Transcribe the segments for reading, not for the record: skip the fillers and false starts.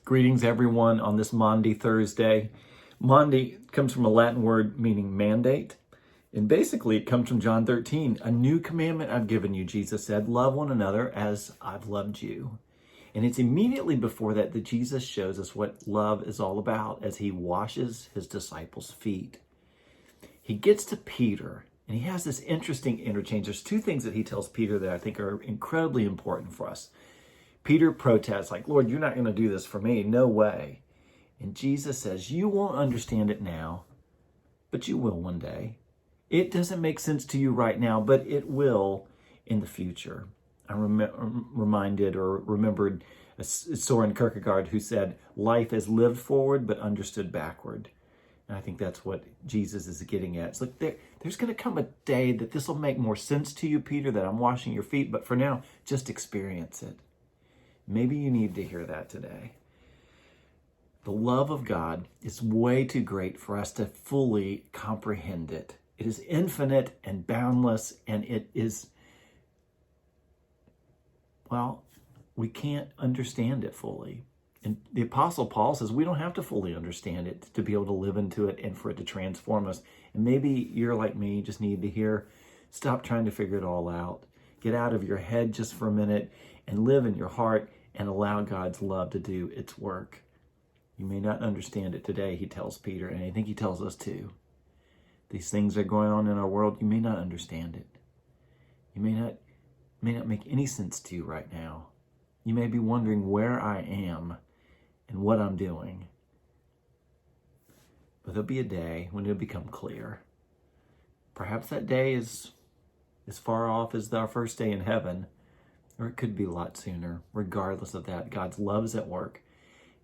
Greetings, everyone, on this Maundy Thursday. Maundy comes from a Latin word meaning mandate. And basically, it comes from John 13. A new commandment I've given you, Jesus said, love one another as I've loved you. And it's immediately before that Jesus shows us what love is all about as he washes his disciples' feet. He gets to Peter, and he has this interesting interchange. There's two things that he tells Peter that I think are incredibly important for us. Peter protests, like, Lord, you're not going to do this for me. No way. And Jesus says, you won't understand it now, but you will one day. It doesn't make sense to you right now, but it will in the future. I remembered Soren Kierkegaard, who said, life is lived forward but understood backward. And I think that's what Jesus is getting at. It's like there's going to come a day that this will make more sense to you, Peter, that I'm washing your feet, but for now, just experience it. Maybe you need to hear that today. The love of God is way too great for us to fully comprehend it. It is infinite and boundless, and it is, well, we can't understand it fully. And the Apostle Paul says we don't have to fully understand it to be able to live into it and for it to transform us. And maybe you're like me, you just need to hear, stop trying to figure it all out. Get out of your head just for a minute and live in your heart and allow God's love to do its work. You may not understand it today, he tells Peter, and I think he tells us too. These things that are going on in our world, you may not understand it. You may not make any sense to you right now. You may be wondering where I am and what I'm doing. But there'll be a day when it'll become clear. Perhaps that day is as far off as our first day in heaven, or it could be a lot sooner. Regardless of that, God's love is at work,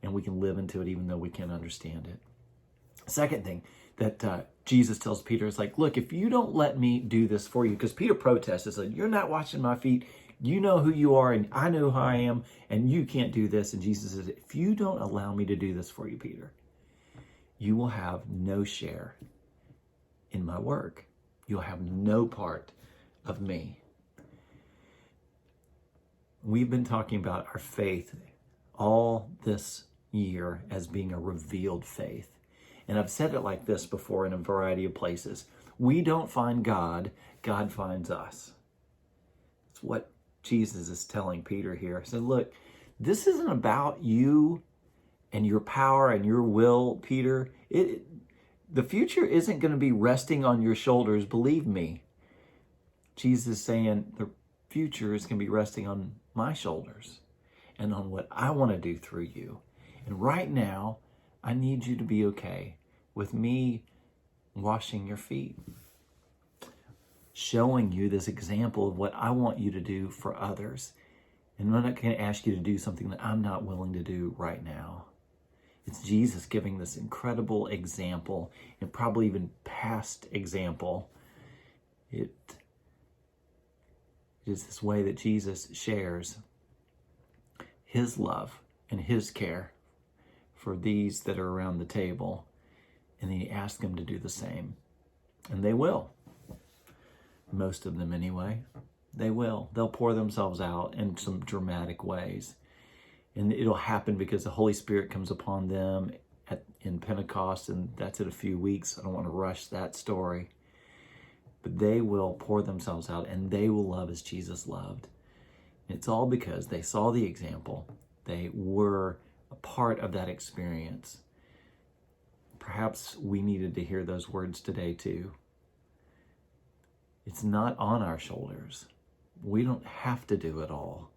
and we can live into it even though we can't understand it. Second thing that Jesus tells Peter is like, look, if you don't let me do this for you, because Peter protests and said, you're not washing my feet. You know who you are, and I know who I am, and you can't do this. And Jesus says, if you don't allow me to do this for you, Peter, you will have no share in my work. You'll have no part of me. We've been talking about our faith all this year as being a revealed faith. And I've said it like this before in a variety of places. We don't find God, God finds us. It's what Jesus is telling Peter here. He said, look, this isn't about you and your power and your will, Peter. The future isn't going to be resting on your shoulders, believe me. Jesus is saying the future is going to be resting on my shoulders and on what I want to do through you. And right now, I need you to be okay with me washing your feet, showing you this example of what I want you to do for others. And I'm not going to ask you to do something that I'm not willing to do right now. It's Jesus giving this incredible example, and probably even past example. It is this way that Jesus shares his love and his care for these that are around the table. And then he asks them to do the same. And they will. Most of them anyway. They will. They'll pour themselves out in some dramatic ways. And it'll happen because the Holy Spirit comes upon them in Pentecost, and that's in a few weeks. I don't want to rush that story. But they will pour themselves out, and they will love as Jesus loved. It's all because they saw the example. They were a part of that experience. Perhaps we needed to hear those words today too. It's not on our shoulders. We don't have to do it all.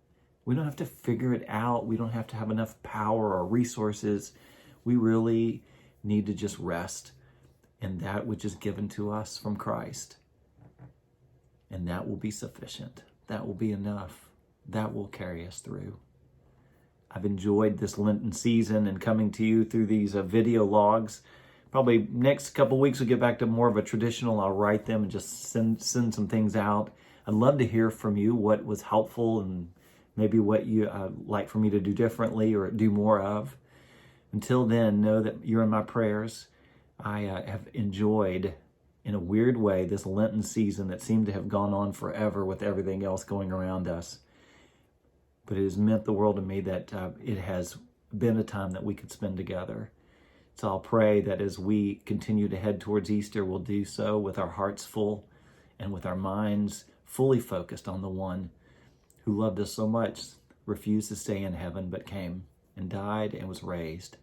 We don't have to figure it out. We don't have to have enough power or resources. We really need to just rest in that which is given to us from Christ. And that will be sufficient. That will be enough. That will carry us through. I've enjoyed this Lenten season and coming to you through these video logs. Probably next couple weeks we'll get back to more of a traditional. I'll write them and just send some things out. I'd love to hear from you what was helpful and maybe what you like for me to do differently or do more of. Until then, know that you're in my prayers. I have enjoyed, in a weird way, this Lenten season that seemed to have gone on forever with everything else going around us. But it has meant the world to me that it has been a time that we could spend together. So I'll pray that as we continue to head towards Easter, we'll do so with our hearts full and with our minds fully focused on the one who loved us so much, refused to stay in heaven, but came and died and was raised